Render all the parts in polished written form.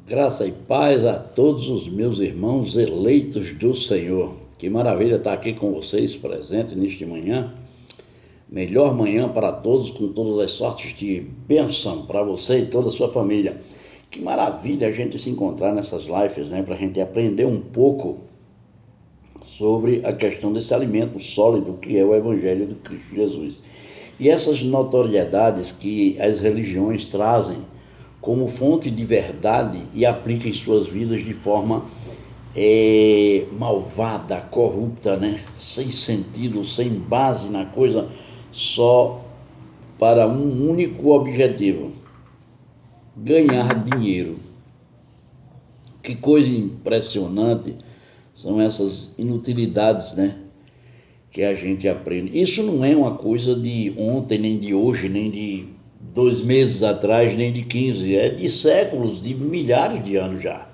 Graça e paz a todos os meus irmãos eleitos do Senhor. Que maravilha estar aqui com vocês, presente neste manhã. Melhor manhã para todos, com todas as sortes de bênção para você e toda a sua família. Que maravilha a gente se encontrar nessas lives, né? Para a gente aprender um pouco sobre a questão desse alimento sólido que é o Evangelho de Cristo Jesus. E essas notoriedades que as religiões trazem como fonte de verdade e aplicam em suas vidas de forma malvada, corrupta, né? Sem sentido, sem base na coisa, só para um único objetivo: ganhar dinheiro. Que coisa impressionante são essas inutilidades, né? Que a gente aprende. Isso não é uma coisa de ontem, nem de hoje, nem de 2 meses atrás, nem de 15, é de séculos, de milhares de anos já.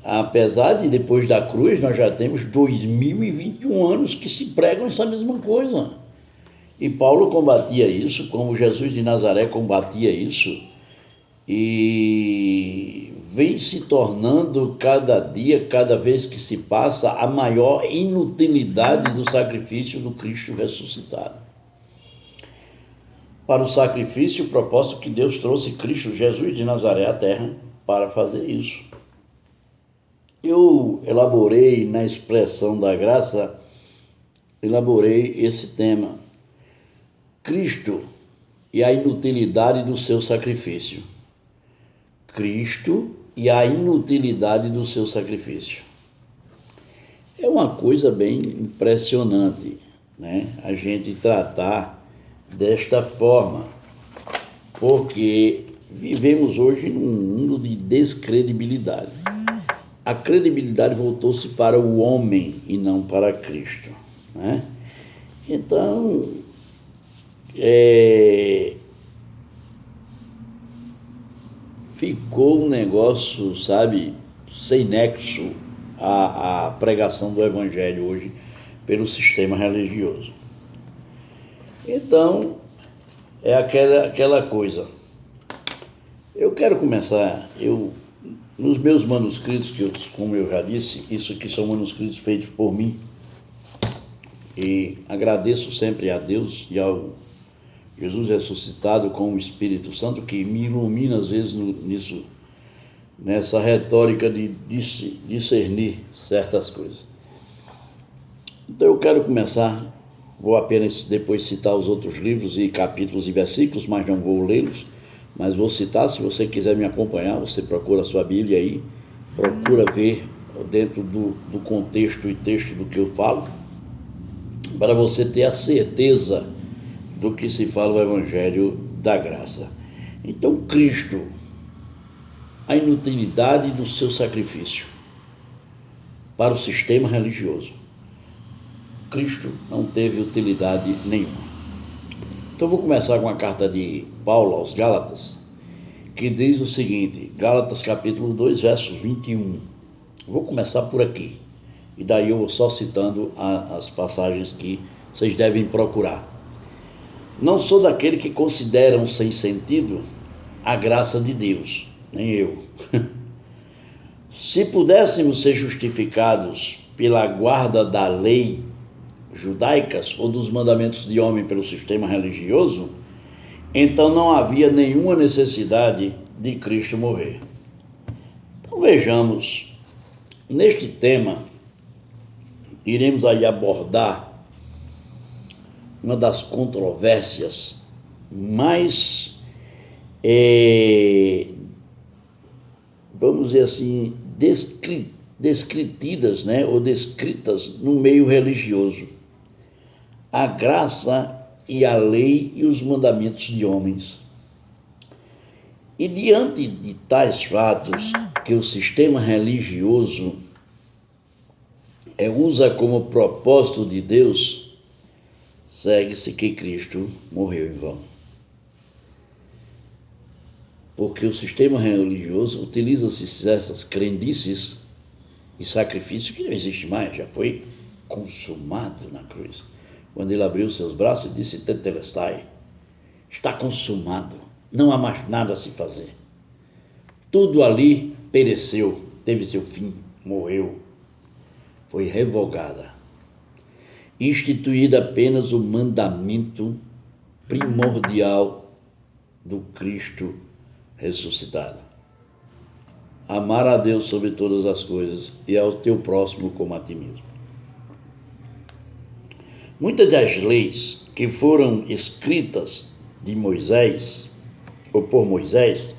Apesar de depois da cruz nós já temos 2021 anos que se pregam essa mesma coisa. E Paulo combatia isso, como Jesus de Nazaré combatia isso, e vem se tornando cada dia, cada vez que se passa, a maior inutilidade do sacrifício do Cristo ressuscitado. Para o sacrifício, o propósito que Deus trouxe Cristo Jesus de Nazaré à terra para fazer isso. Eu elaborei na expressão da graça, elaborei esse tema: Cristo e a inutilidade do seu sacrifício. Cristo e a inutilidade do seu sacrifício. É uma coisa bem impressionante, né? A gente tratar desta forma, porque vivemos hoje num mundo de descredibilidade. A credibilidade voltou-se para o homem e não para Cristo, né? Então, ficou um negócio, sabe, sem nexo a pregação do Evangelho hoje pelo sistema religioso. Então, é aquela coisa. Eu quero começar, nos meus manuscritos, como eu já disse, isso aqui são manuscritos feitos por mim, e agradeço sempre a Deus e ao Jesus ressuscitado com o Espírito Santo, que me ilumina às vezes nessa retórica de discernir certas coisas. Então eu quero começar, vou apenas depois citar os outros livros e capítulos e versículos, mas não vou lê-los, mas vou citar. Se você quiser me acompanhar, você procura a sua Bíblia aí, procura ver dentro do contexto e texto do que eu falo, para você ter a certeza do que se fala o Evangelho da Graça. Então, Cristo, a inutilidade do seu sacrifício para o sistema religioso. Cristo não teve utilidade nenhuma. Então, vou começar com a carta de Paulo aos Gálatas, que diz o seguinte, Gálatas capítulo 2, versos 21. Vou começar por aqui, e daí eu vou só citando as passagens que vocês devem procurar. Não sou daquele que consideram sem sentido a graça de Deus, nem eu. Se pudéssemos ser justificados pela guarda da lei judaicas ou dos mandamentos de homem pelo sistema religioso, então não havia nenhuma necessidade de Cristo morrer. Então vejamos, neste tema, iremos aí abordar uma das controvérsias mais, vamos dizer assim, descritas, né, ou descritas no meio religioso: a graça e a lei e os mandamentos de homens. E diante de tais fatos que o sistema religioso usa como propósito de Deus, segue-se que Cristo morreu em vão. Porque o sistema religioso utiliza-se dessas crendices e sacrifício que não existe mais, já foi consumado na cruz. Quando ele abriu seus braços e disse: Tetelestai, está consumado, não há mais nada a se fazer. Tudo ali pereceu, teve seu fim, morreu, foi revogada. Instituída apenas o mandamento primordial do Cristo ressuscitado: amar a Deus sobre todas as coisas e ao teu próximo como a ti mesmo. Muitas das leis que foram escritas de Moisés, ou por Moisés,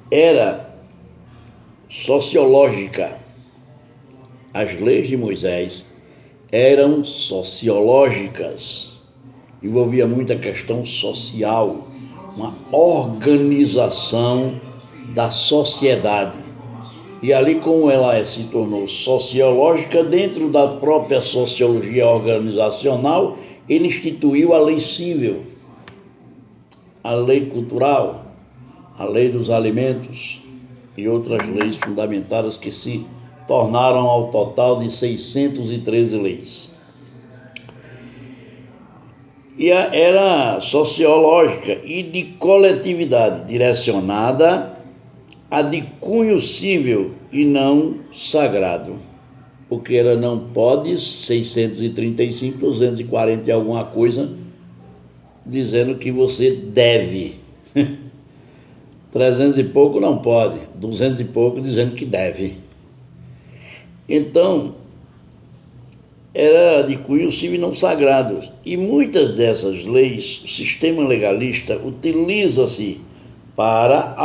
era sociológica. As leis de Moisés eram sociológicas, envolvia muita questão social, uma organização da sociedade. E ali, como ela se tornou sociológica, dentro da própria sociologia organizacional, ele instituiu a lei civil, a lei cultural, a lei dos alimentos e outras leis fundamentadas que se tornaram ao total de 613 leis. E era sociológica e de coletividade, direcionada a de cunho civil e não sagrado, porque ela não pode 635, 240 e alguma coisa, dizendo que você deve. 300 e pouco não pode, 200 e pouco dizendo que deve. Então, era de cunho civil e não sagrado. E muitas dessas leis, o sistema legalista utiliza-se para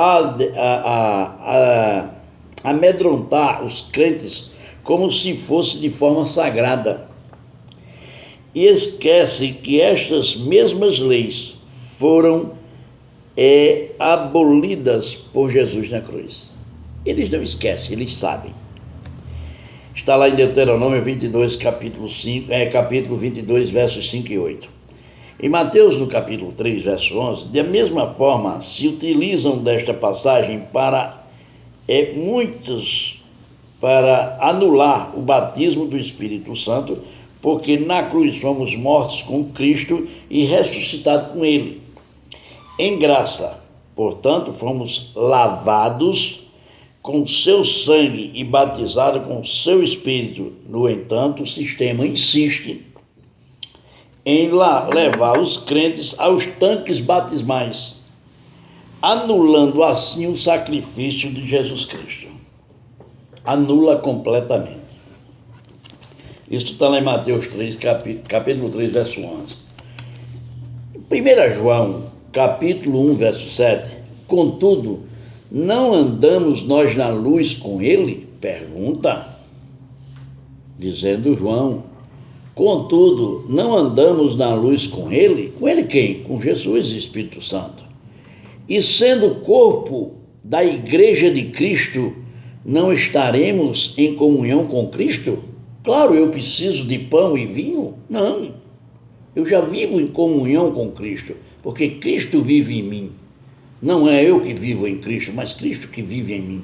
amedrontar os crentes como se fosse de forma sagrada. E esquece que estas mesmas leis foram abolidas por Jesus na cruz. Eles não esquecem, eles sabem. Está lá em Deuteronômio 22, capítulo 22, versos 5 e 8. Em Mateus, no capítulo 3, verso 11, da mesma forma, se utilizam desta passagem para anular o batismo do Espírito Santo, porque na cruz fomos mortos com Cristo e ressuscitados com Ele. Em graça, portanto, fomos lavados com seu sangue e batizados com seu Espírito. No entanto, o sistema insiste em levar os crentes aos tanques batismais, anulando assim o sacrifício de Jesus Cristo. Anula completamente. Isso está lá em Mateus 3, capítulo 3, verso 11. 1 João, capítulo 1, verso 7. Contudo, não andamos nós na luz com ele? Pergunta. Dizendo João. Contudo, não andamos na luz com ele? Com ele quem? Com Jesus e Espírito Santo. E sendo corpo da igreja de Cristo, não estaremos em comunhão com Cristo? Claro, eu preciso de pão e vinho? Não. Eu já vivo em comunhão com Cristo, porque Cristo vive em mim. Não é eu que vivo em Cristo, mas Cristo que vive em mim.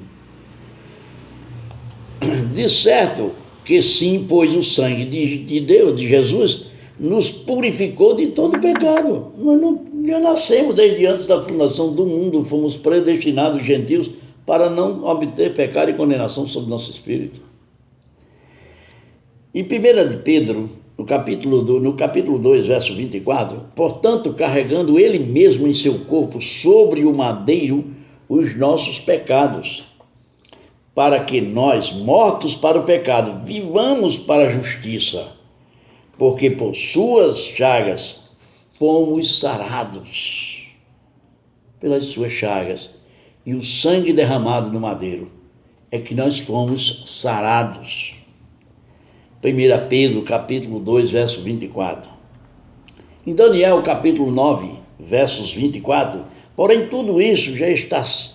De certo que sim, pois o sangue de Deus, de Jesus, nos purificou de todo pecado. Nós já nascemos desde antes da fundação do mundo, fomos predestinados gentios para não obter pecado e condenação sobre nosso espírito. Em 1 de Pedro, no capítulo 2, verso 24, portanto, carregando ele mesmo em seu corpo sobre o madeiro os nossos pecados, para que nós, mortos para o pecado, vivamos para a justiça, porque por suas chagas fomos sarados. Pelas suas chagas e o sangue derramado no madeiro é que nós fomos sarados. 1 Pedro, capítulo 2, verso 24. Em Daniel, capítulo 9, versos 24, porém tudo isso já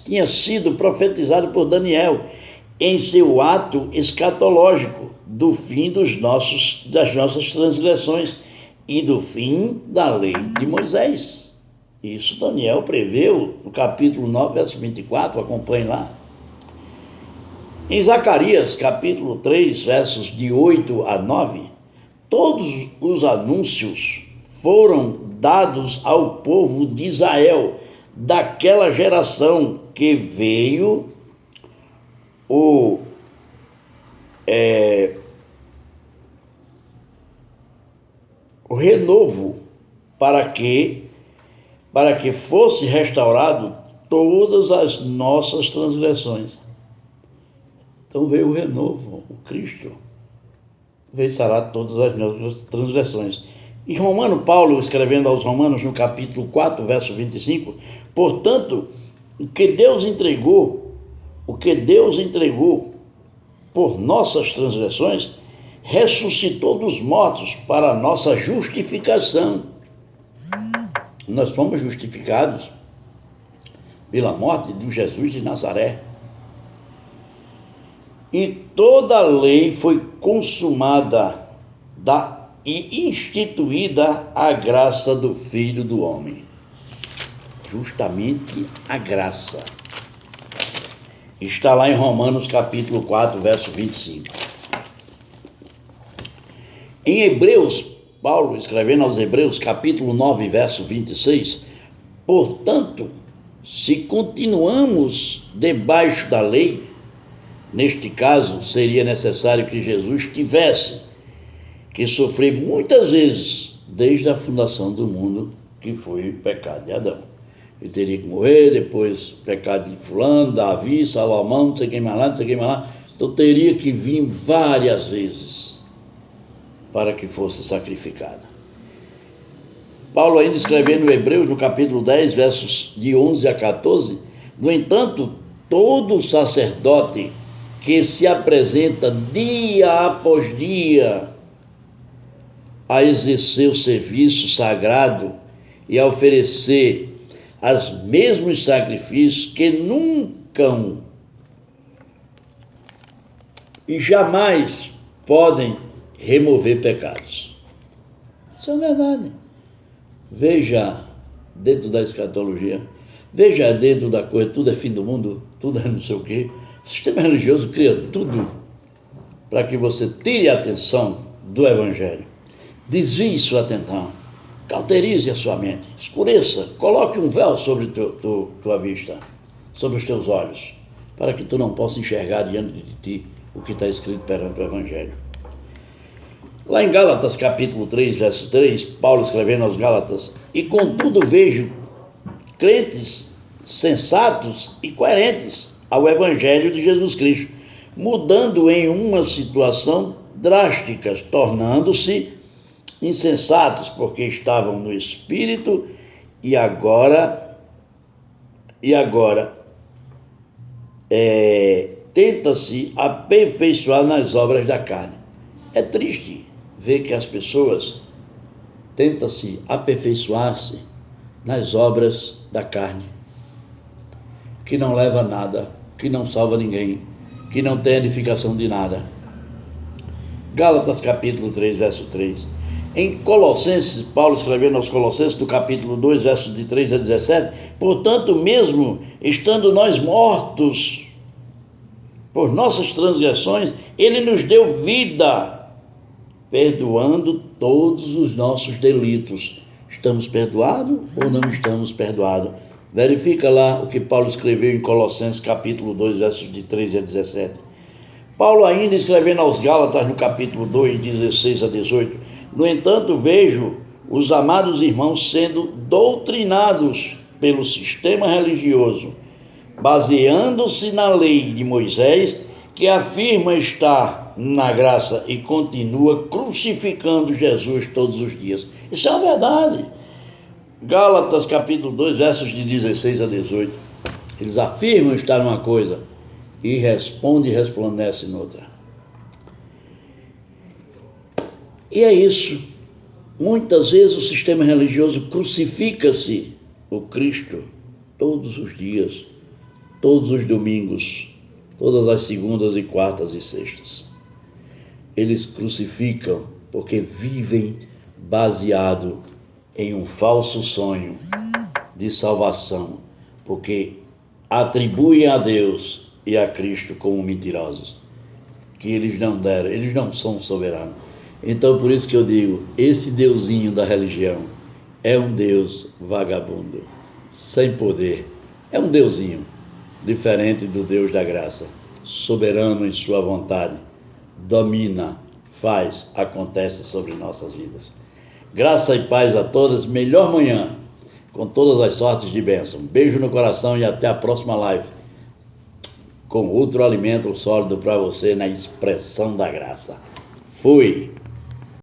tinha sido profetizado por Daniel em seu ato escatológico do fim das nossas transgressões e do fim da lei de Moisés. Isso Daniel preveu no capítulo 9, verso 24, acompanhe lá. Em Zacarias, capítulo 3, versos de 8 a 9, todos os anúncios foram dados ao povo de Israel daquela geração que veio o renovo para que fosse restaurado todas as nossas transgressões. Então veio o renovo, o Cristo veio sarar todas as nossas transgressões. E Paulo, escrevendo aos Romanos, no capítulo 4, verso 25, portanto, o que Deus entregou por nossas transgressões, ressuscitou dos mortos para a nossa justificação. Nós fomos justificados pela morte de Jesus de Nazaré. E toda a lei foi consumada e instituída a graça do Filho do Homem. Justamente a graça. Está lá em Romanos capítulo 4, verso 25. Em Hebreus, Paulo, escrevendo aos Hebreus, capítulo 9, verso 26, portanto, se continuamos debaixo da lei, neste caso, seria necessário que Jesus tivesse que sofrer muitas vezes, desde a fundação do mundo, que foi o pecado de Adão. Ele teria que morrer, depois pecado de fulano, Davi, Salomão, não sei quem mais lá. Então teria que vir várias vezes para que fosse sacrificado. Paulo ainda escrevendo em Hebreus, no capítulo 10, versos de 11 a 14, no entanto, todo sacerdote que se apresenta dia após dia a exercer o serviço sagrado e a oferecer os mesmos sacrifícios que nunca e jamais podem remover pecados. Isso é verdade. Veja dentro da escatologia, veja dentro da coisa, tudo é fim do mundo, tudo é não sei o quê. O sistema religioso cria tudo para que você tire a atenção do Evangelho, desvie sua atenção, cauterize a sua mente, escureça, coloque um véu sobre tua vista, sobre os teus olhos, para que tu não possa enxergar diante de ti o que está escrito perante o Evangelho. Lá em Gálatas capítulo 3, verso 3, Paulo escrevendo aos Gálatas, e contudo vejo crentes sensatos e coerentes ao Evangelho de Jesus Cristo, mudando em uma situação drástica, tornando-se insensatos, porque estavam no Espírito e agora tenta-se aperfeiçoar nas obras da carne. É triste ver que as pessoas tentam se aperfeiçoar-se nas obras da carne, que não leva a nada, que não salva ninguém, que não tem edificação de nada. Gálatas capítulo 3, verso 3. Em Colossenses, Paulo escrevendo aos Colossenses, do capítulo 2, versos de 3 a 17, portanto, mesmo estando nós mortos por nossas transgressões, ele nos deu vida, perdoando todos os nossos delitos. Estamos perdoados ou não estamos perdoados? Verifica lá o que Paulo escreveu em Colossenses capítulo 2, versos de 13 a 17. Paulo ainda escrevendo aos Gálatas no capítulo 2, 16 a 18. No entanto, vejo os amados irmãos sendo doutrinados pelo sistema religioso, baseando-se na lei de Moisés, que afirma estar na graça e continua crucificando Jesus todos os dias. Isso é uma verdade. Gálatas capítulo 2, versos de 16 a 18. Eles afirmam estar numa coisa e respondem e resplandecem noutra. E é isso. Muitas vezes o sistema religioso crucifica-se o Cristo todos os dias, todos os domingos, todas as segundas e quartas e sextas. Eles crucificam porque vivem baseado em um falso sonho de salvação, porque atribuem a Deus e a Cristo como mentirosos, que eles não deram, eles não são soberanos. Então, por isso que eu digo, esse deusinho da religião é um Deus vagabundo. sem poder. É um deusinho, diferente do Deus da graça, soberano em sua vontade, domina, faz, acontece sobre nossas vidas. Graça e paz a todas, melhor manhã, com todas as sortes de bênção. Beijo no coração e até a próxima live, com outro alimento sólido para você na expressão da graça. Fui!